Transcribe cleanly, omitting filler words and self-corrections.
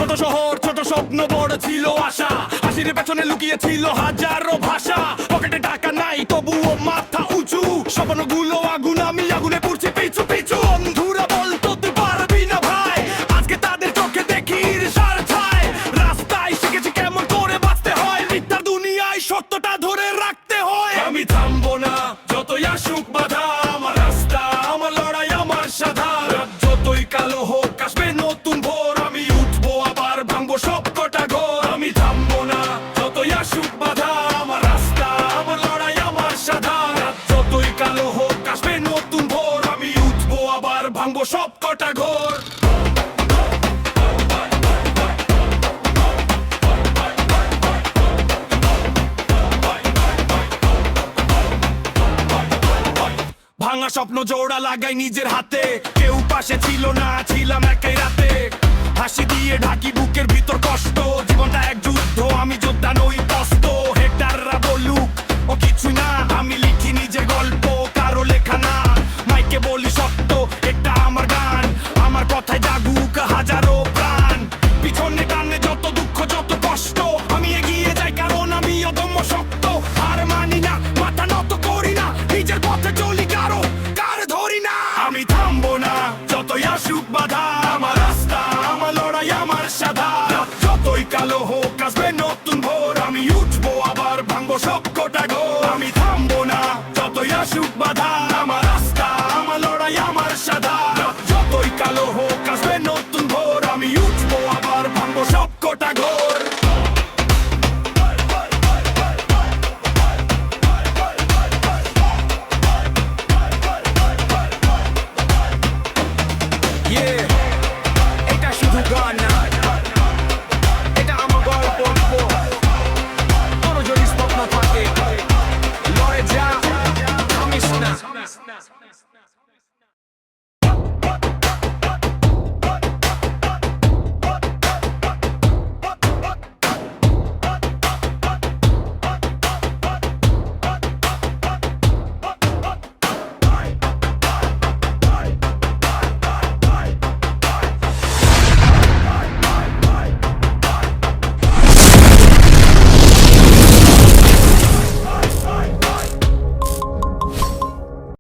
ছোট শহর, ছোট স্বপ্ন, বড় ছিল আশা। হাসির পেছনে লুকিয়ে ছিল হাজারো ভাষা। পকেটে টাকা নাই তবুও মাথা উঁচু, স্বপ্নগুলো আগুন, আমি আগুনে পড়ছি পিছু পিছু। বন্ধুরা বলতো তুই পারবি না ভাই, আজকে তাদের চোখে দেখি ঈর্ষার ছাই। রাস্তায় শিখেছি কেমন করে বাঁচতে হয়, মিথ্যার দুনিয়ায় সত্যটা ধরে রাখতে হয়। আমি থামবো না যতই আসুক বাধা, আমার রাস্তা, আমার লড়াই, আমার সাধা। রাত যতই কালো হোক আসবে নতুন ভোর, আমি উঠবো আবার ভাঙবো সব কটা ঘর। আমি থামবো না যতই আসুক বাধা, আমার রাস্তা, আমার লড়াই, আমার সাধা। রাত যতই কালো হোক আসবে নতুন ভোর, আমি উঠবো আবার ভাঙবো সব কটা ঘর। ভাঙা স্বপ্ন জোড়া লাগাই নিজের হাতে, কেউ পাশে ছিল না, ছিলাম একাই রাতে। হাসি দিয়ে ঢাকি বুকের ভিতর কষ্ট, জীবনটা এক যুদ্ধ, আমি যোদ্ধা নই পস্ত। হেক্টাররা বলুক ও কিছু না, আমি লিখি নিজে গল্প, কারো লেখা না। মাইকে বলি সত্য, এটা আমার গান, আমার কথায় জাগুক হাজারো প্রাণ। পিছনে টানে যত দুঃখ, যত কষ্ট, আমি এগিয়ে যাই কারণ আমি অদম্য শক্ত। আর মানি না, মাথা নত করি না, নিজের পথে চলি, কারো কার ধরি না। আমি থামবো না যতই আসুক বাধা, আমার রাস্তা, আমার লড়াই, আমার সাধা। যতই কালো হোক আসবে নতুন ভোর, আমি উঠবো আবার ভাঙবো সব কটা ঘর। আমি থামবো না যতই আসুক বাধা, আমার রাস্তা, আমার লড়াই, আমার সাধা। যতই কালো হোক আসবে নতুন ভোর, আমি উঠবো আবার ভাঙবো সব কটা ঘর। এটা শুধু গান না, এটা আমার গল্প। তোর যদি স্বপ্ন থাকে লড়ে যা, থামিস না।